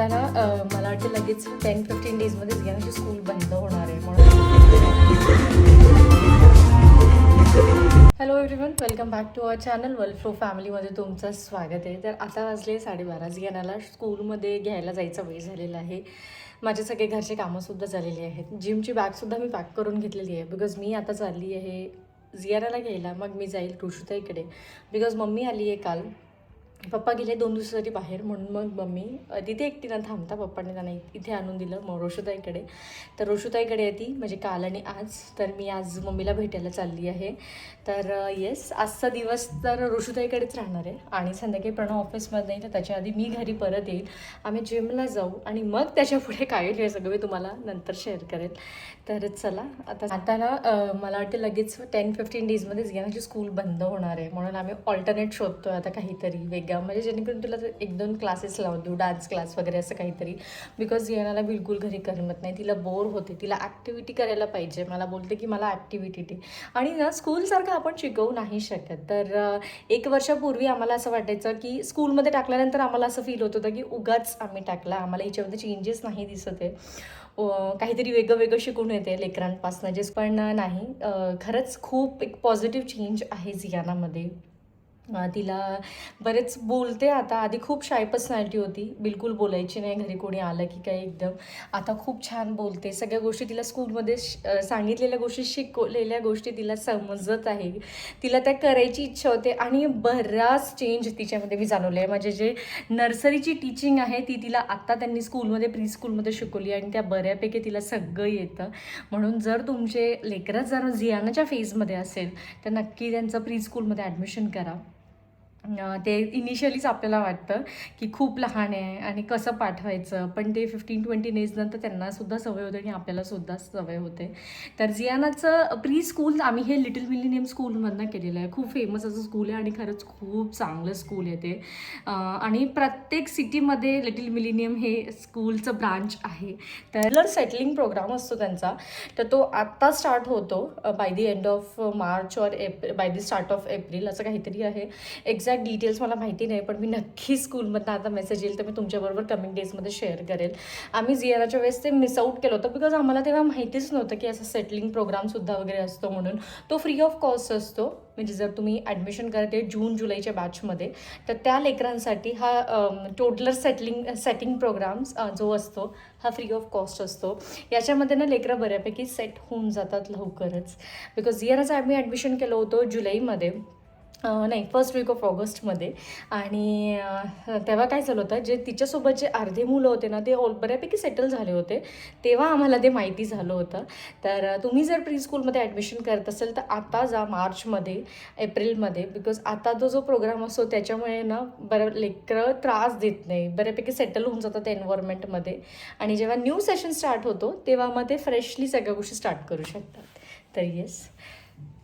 आता ना मला वाटतं लगेच 10-15 डेजमध्येच घ्या स्कूल बंद होणार आहे म्हणून. Hello everyone, welcome back to our channel world flow फॅमिलीमध्ये तुमचं स्वागत आहे. तर आता वाजले 12:30. ज्ञानाला स्कूलमध्ये घ्यायला जायचा वेळ झालेला आहे. माझे सगळे घरचे कामंसुद्धा झालेली आहेत. जिमची बॅगसुद्धा मी पॅक करून घेतलेली आहे बिकॉज मी आता चालली आहे जियाराला घ्यायला. मग मी जाईल ऋषुताईकडे बिकॉज मम्मी आली आहे काल. पप्पा गेले 2 दिवसासाठी बाहेर म्हणून मग मम्मी तिथे एकटीनं थांबता. पप्पाने त्यांना इथे आणून दिलं मग ऋषुताईकडे. तर ऋषुताईकडे येते म्हणजे काल आणि आज. तर मी आज मम्मीला भेटायला चालली आहे. तर येस, आजचा दिवस तर ऋषुताईकडेच राहणार आहे आणि संध्याकाळी प्रणव ऑफिसमध्ये नाही तर त्याच्या आधी मी घरी परत येईल. आम्ही जिमला जाऊ आणि मग त्याच्यापुढे काय होईल हे सगळं मी तुम्हाला नंतर शेअर करेल. तर चला आता ना मला वाटतं लगेच 10-15 डेजमध्येच घ्या स्कूल बंद होणार आहे म्हणून आम्ही ऑल्टरनेट शोधतो आता काहीतरी वेगळं म्हणजे जेणेकरून तुला 1-2 क्लासेस लावून देऊ, डान्स क्लास वगैरे असं काहीतरी. बिकॉज येणाला बिलकुल घरी करमत नाही, तिला बोर होते, तिला ॲक्टिव्हिटी करायला पाहिजे. मला बोलते की मला ॲक्टिव्हिटी दे आणि ना स्कूलसारखं आपण शिकवू नाही शकत. तर 1 वर्षापूर्वी आम्हाला असं वाटायचं की स्कूलमध्ये टाकल्यानंतर आम्हाला असं फील होत होतं की उगाच आम्ही टाकला, आम्हाला याच्यामध्ये चेंजेस नाही दिसत आहे, काहीतरी वेगळं शिकून येते लेकरांपासून जे. पण नाही, खरंच खूप एक पॉझिटिव्ह चेंज आहे जियानामध्ये. तिला बरेच बोलते आता. आधी खूप शाय पर्सनॅलिटी होती, बिलकुल बोलायची नाही घरी कोणी आलं की काय एकदम. आता खूप छान बोलते. सगळ्या गोष्टी तिला स्कूलमध्ये सांगितलेल्या गोष्टी, शिकवलेल्या गोष्टी तिला समजत आहे, तिला त्या करायची इच्छा होते. आणि बराच चेंज तिच्यामध्ये मी जाणवलं आहे. म्हणजे जे नर्सरीची टीचिंग आहे ती तिला आत्ता त्यांनी स्कूलमध्ये प्री स्कूलमध्ये शिकवली आणि त्या बऱ्यापैकी तिला सगळं येतं. म्हणून जर तुमचे लेकरं जर जियानाच्या फेजमध्ये असेल तर नक्की त्यांचं प्री स्कूलमध्ये ॲडमिशन करा. ते इनिशियलीच आपल्याला वाटतं की खूप लहान आहे आणि कसं पाठवायचं, पण ते 15-20 डेज नंतर त्यांनासुद्धा सवय होते आणि आपल्यालासुद्धा सवय होते. तर जियानाचं प्री स्कूल आम्ही हे लिटिल मिलेनियम स्कूलमधनं केलेलं आहे. खूप फेमस असं स्कूल आहे आणि खरंच खूप चांगलं स्कूल आहे ते. आणि प्रत्येक सिटीमध्ये लिटिल मिलेनियम हे स्कूलचं ब्रांच आहे. तर सेटलिंग प्रोग्राम असतो त्यांचा, तर तो आत्ता स्टार्ट होतो by the end of March और by the start of April असं काहीतरी आहे. एक्झॅक्ट डिटेल्स मला माहिती नाही, पण मी नक्की स्कूलमधनं आता मेसेज येईल तर मी तुमच्याबरोबर कमिंग डेजमध्ये शेअर करेल. आम्ही जियानाच्या वेळेस ते मिस आऊट केलं होतं बिकॉज आम्हाला तेव्हा माहितीच नव्हतं की असं सेटलिंग प्रोग्रामसुद्धा वगैरे असतो म्हणून. तो फ्री ऑफ कॉस्ट असतो. म्हणजे जर तुम्ही ॲडमिशन करते जून-जुलैच्या बॅचमध्ये तर त्या लेकरांसाठी हा टोडलर सेटिंग प्रोग्राम्स जो असतो हा फ्री ऑफ कॉस्ट असतो. याच्यामध्ये ना लेकरं बऱ्यापैकी सेट होऊन जातात लवकरच. बिकॉज जियानाचं आम्ही ॲडमिशन केलं होतं जुलैमध्ये, नाही फर्स्ट वीक ऑफ ऑगस्टमध्ये. आणि तेव्हा काय झालं होतं, जे तिच्यासोबत जे अर्धे मुलं होते ना ते बऱ्यापैकी सेटल झाले होते. तेव्हा आम्हाला ते माहिती झालं होतं. तर तुम्ही जर प्री स्कूलमध्ये ॲडमिशन करत असेल तर आता जा मार्चमध्ये, एप्रिलमध्ये. बिकॉज आता तो जो प्रोग्राम असतो त्याच्यामुळे ना लेकरं त्रास देत नाही, बऱ्यापैकी सेटल होऊन जातात एन्व्हायरमेंटमध्ये. आणि जेव्हा न्यू सेशन स्टार्ट होतो तेव्हा मग ते फ्रेशली सगळ्या गोष्टी स्टार्ट करू शकतात. तर येस,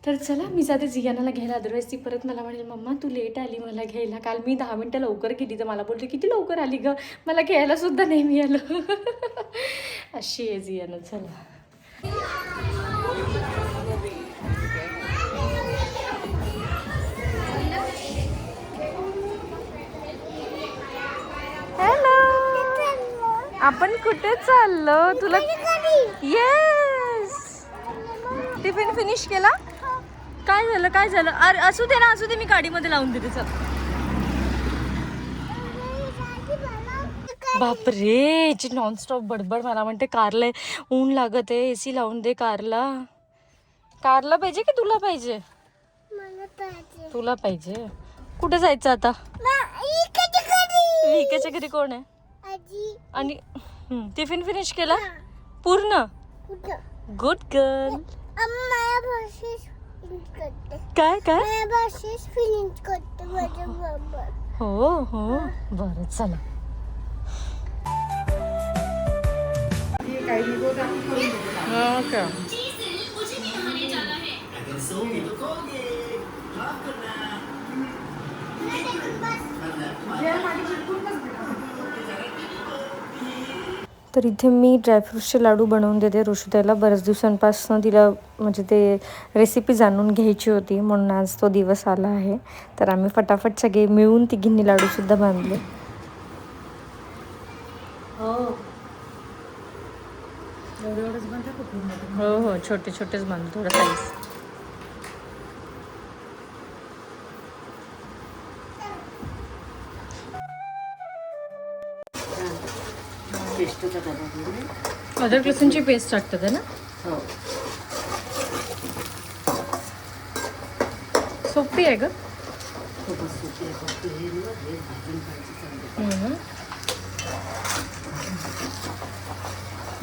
तर चला मी जाते जियानाला घ्यायला. अदरवाईज ती परत मला म्हणेल मम्मा तू लेट आली मला घ्यायला. काल मी 10 मिनटं लवकर गेली तर मला बोलते किती लवकर आली गं, मला घ्यायलासुद्धा नाही मिळालं. अशी आहे जियाना. चला हॅलो, आपण कुठे चाललो? तुला येस, टिफिन फिनिश केला? काय झालं? अरे असू दे मी गाडीमध्ये लावून देते. चल बापरे, याची नॉनस्टॉप बडबड. मला म्हणते कारला ऊन लागत आहे, एसी लावून दे कारला. कारला पाहिजे की तुला पाहिजे? तुला पाहिजे. कुठे जायचं आता? विकेच्या घरी कोण आहे? आणि टिफिन फिनिश केला पूर्ण? Good girl. काय हो बरं चला. का तर इथे मी ड्रायफ्रूट्सचे लाडू बनवून देते ऋषुताईला. बऱ्याच दिवसांपासून तिला म्हणजे ते रेसिपी जाणून घ्यायची होती म्हणून आज तो दिवस आला आहे. तर आम्ही फटाफट सगळे मिळून तिघींनी लाडूसुद्धा बांधले. हो एवढंच बनतं का पूर्ण? हो हो, छोटे छोटेच बांधू, थोडं साईज. पेस्टचा डबा. अदरक लसूणची पेस्ट टाकतात आहे ना. हो. सोपी आहे ग. खूपच सोपी आहे. फक्त हे भाजून खायचं.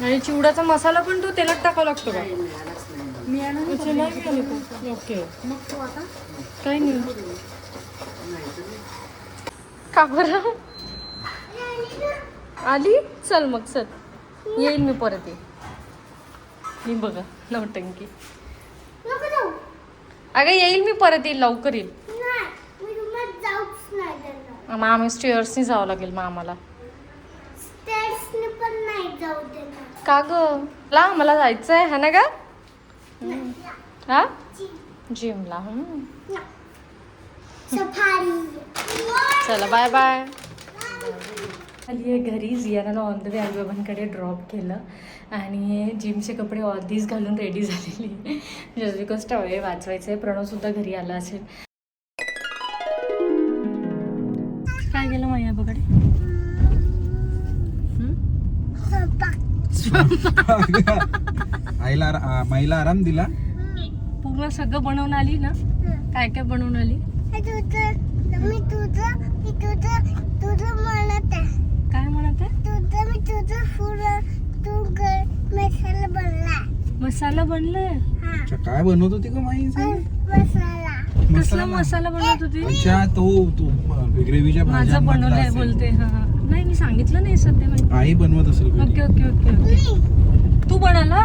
आणि चिवड्याचा मसाला पण तो तेलात टाकावा लागतो का? मिळालाच नाही. मी आणून अच्छा, नाही मिळाले का? ओके. मग तू आता काही नाही. नाही तर का बरं आली? चल मग चल, येईल मी परत. मी बघा नवटंकी. अगं येईल मी परत, येईल लवकर येईल. मग आम्ही स्टेअर्सनी जावं लागेल मग आम्हाला. का ग? ला मला जायचं आहे, हा ना ग? हा, जिमला. चला बाय बाय. आली आहे घरी. जियानाला ऑन द वे आईबाबांकडे ड्रॉप केलं आणि जिमचे कपडे ऑधीच घालून रेडी झालेली. जस्ट बिकॉज टवळे वाचवायचं आहे. प्रणवसुद्धा घरी आला असेल. काय गेलं माझ्या बघडे? माईला आराम दिला. पूर्ण सगळं बनवून आली ना. काय काय बनवून आली? काय म्हणत आहे? मसाला बनलाय. अच्छा, काय बनवत होती का माई? कसला मसाला बनवत होती? अच्छा, तो ग्रेव्हीच्या माझं बनवलंय बोलते. हा हा, नाही मी सांगितलं नाही सध्या. आई बनवत असेल घरी. Okay okay okay okay. तू बनवला?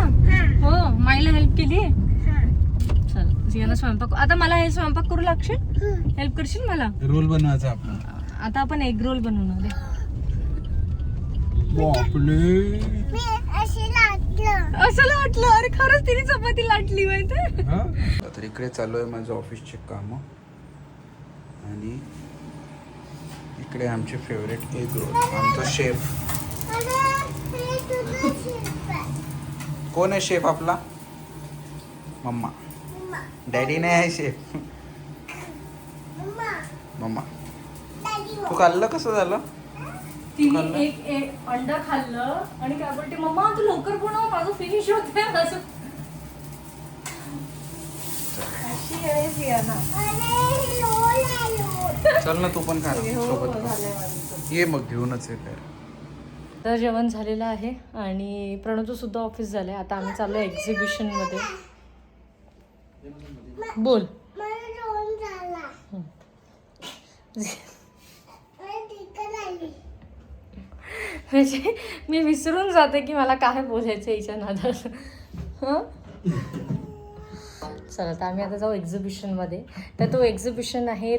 हो, माईला हेल्प केली. चल जियाला स्वयंपाक. आता मला हे स्वयंपाक करू लागशील? हेल्प करशील मला? रोल बनवायचा आपण. आता आपण एग रोल बनवणार आहे. बापले, असं लाटलं? अरे खरंच तिने चपाती लाटली माहिती. तर इकडे चालू आहे माझं ऑफिसचे काम आणि इकडे आमचे फेवरेट एग रोल. आमचा शेफ. कोण आहे शेफ आपला? मम्मा. डॅडी नाही आहे शेफ. मम्मा. तू खाल्लं कसं झालं? तिने एक अंडा खाल्लं आणि काय बोलते, मम्मा तू लवकर बनव, माझं फिनिश होते. असं अशी आहे जियाना. चल ना, तू पण खा हो, सोबत खा. झालंय माझं. ये मग घेऊनच ये काय. तर जेवण झालेलं आहे आणि प्रणवचं सुद्धा ऑफिस झालंय. आता आम्ही चाललो एक्झिबिशन मध्ये. बोल. म्हणजे मी विसरून जाते की मला काय बोलायचं हिच्या नादात. हं? चला तर आम्ही आता जाऊ एक्झिबिशनमध्ये. तर तो एक्झिबिशन आहे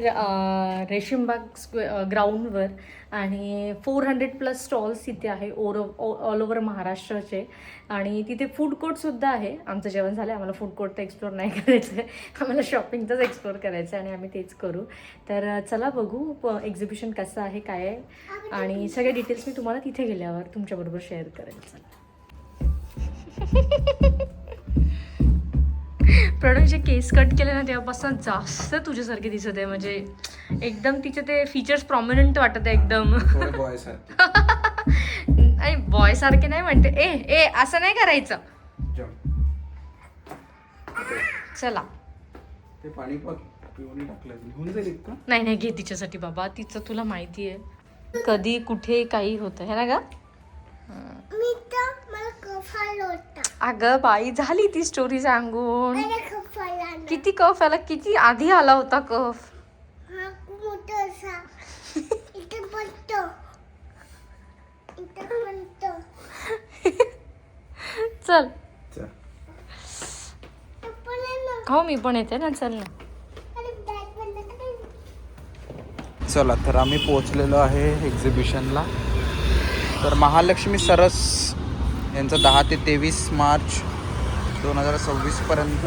रेशीमबाग ग्राउंडवर आणि 400+ स्टॉल्स तिथे आहे ऑल ओव्हर महाराष्ट्राचे. आणि तिथे फूड कोर्टसुद्धा आहे. आमचं जेवण झालं आहे, आम्हाला फूड कोर्ट तर एक्सप्लोर नाही करायचं आहे, आम्हाला शॉपिंगचंच एक्सप्लोर करायचं आहे आणि आम्ही तेच करू. तर चला बघू एक्झिबिशन कसं आहे, काय आहे आणि सगळे डिटेल्स मी तुम्हाला तिथे गेल्यावर तुमच्याबरोबर शेअर करेल. चला. प्रणवचे केस कट केले ना तेव्हापासून जास्त तुझ्यासारखे दिसत आहे. म्हणजे एकदम तिचे ते फीचर्स प्रॉमिनंट वाटत आहे एकदम. आणि बॉय सारखे नाही म्हणते. ए असं नाही करायचं. चला ते पाणी पिऊन टाकलं, निघून जाईल इतकं. नाही घे तिच्यासाठी बाबा, तिचं तुला माहिती आहे कधी कुठे काही होतं है ना ग. अगं बाई, झाली ती स्टोरी सांगून. किती कफ आला, किती आधी आला होता कफ. चल हो, मी पण येते ना. चल ना. चला तर आम्ही पोहोचलेलो आहे एक्झिबिशनला. तर महालक्ष्मी सरस यांचं 10 ते 23 मार्च 2026 पर्यंत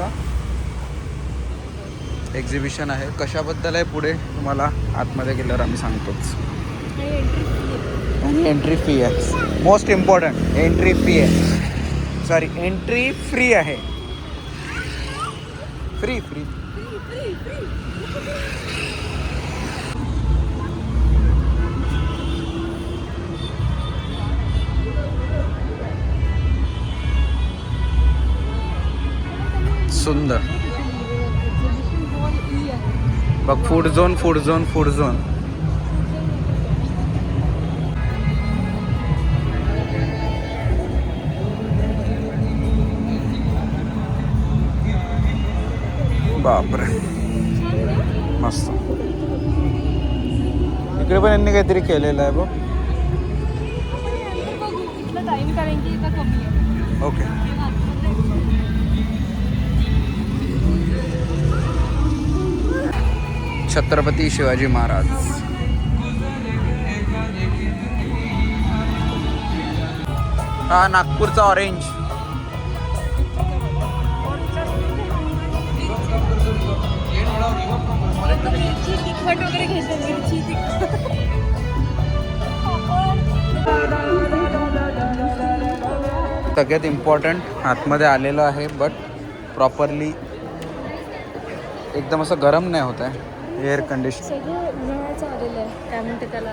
एक्झिबिशन आहे. कशाबद्दल आहे पुढे तुम्हाला आतमध्ये गेल्यावर आम्ही सांगतोच. आणि एंट्री फी आहे. मोस्ट इम्पॉर्टंट एंट्री फी आहे. सॉरी, एंट्री फ्री आहे. Free free. सुंदर. बघ, food zone food zone food zone. बापरे, मस्त. इकडे पण यांनी काहीतरी केलेलं आहे बघ. ओके. छत्रपती शिवाजी महाराज. हा नागपूरचा ऑरेंज. सगळ्यात इम्पॉर्टंट आतमध्ये आलेलं आहे, बट प्रॉपरली एकदम असं गरम नाही होत आहे. Air condition. सगळं उन्हाळ्याचं आलेलं आहे. काय म्हणते त्याला,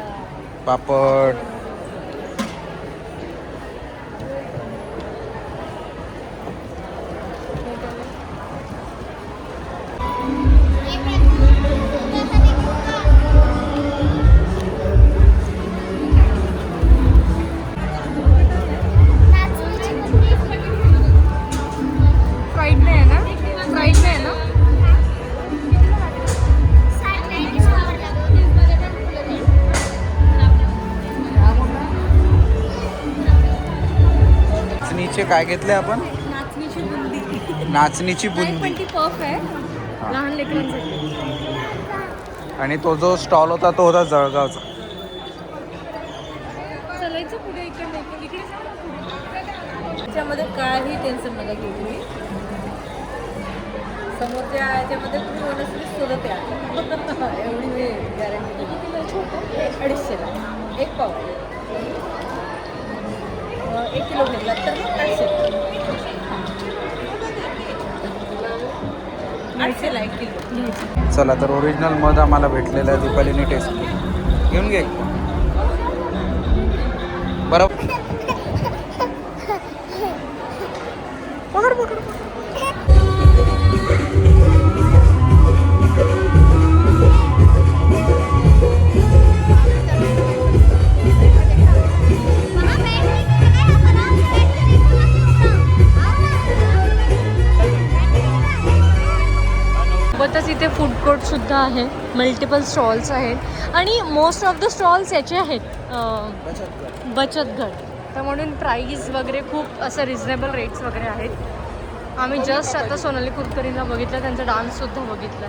पापड. फ्राईड नाही आहे ना? फ्राईड नाही आहे ना? नाचणीचे काय घेतले आपण? नाचणीची बुंदी. नाचणीची बुंदी. पण ती पफ आहे लहान लेकरांसाठी. आणि तो जो स्टॉल होता तो होता जळगावचा. चलायचं पुढे, इकडे इकडे त्याच्यामध्ये काही टेन्शन नका घेऊ तुम्ही. समोरच्या याच्यामध्ये तुम्ही ओनस्टली शोधत या. एवढी वेळ गॅरंटी. 250ला 1 पाव. 1 किलो घेतला तर मग 800ला 1 किलो घ्यायची. चला तर ओरिजिनल मध आम्हाला भेटलेलं आहे. दीपालीने टेस्ट घेऊन घे बरोबर. सोबतच इथे फूड कोर्टसुद्धा आहे. मल्टिपल स्टॉल्स आहेत आणि मोस्ट ऑफ द स्टॉल्स याचे आहेत बचत गट. तर म्हणून प्राईज वगैरे खूप असं रिजनेबल रेट्स वगैरे आहेत. आम्ही जस्ट आता सोनाली कुलकर्णीला बघितलं, त्यांचा डान्ससुद्धा बघितला.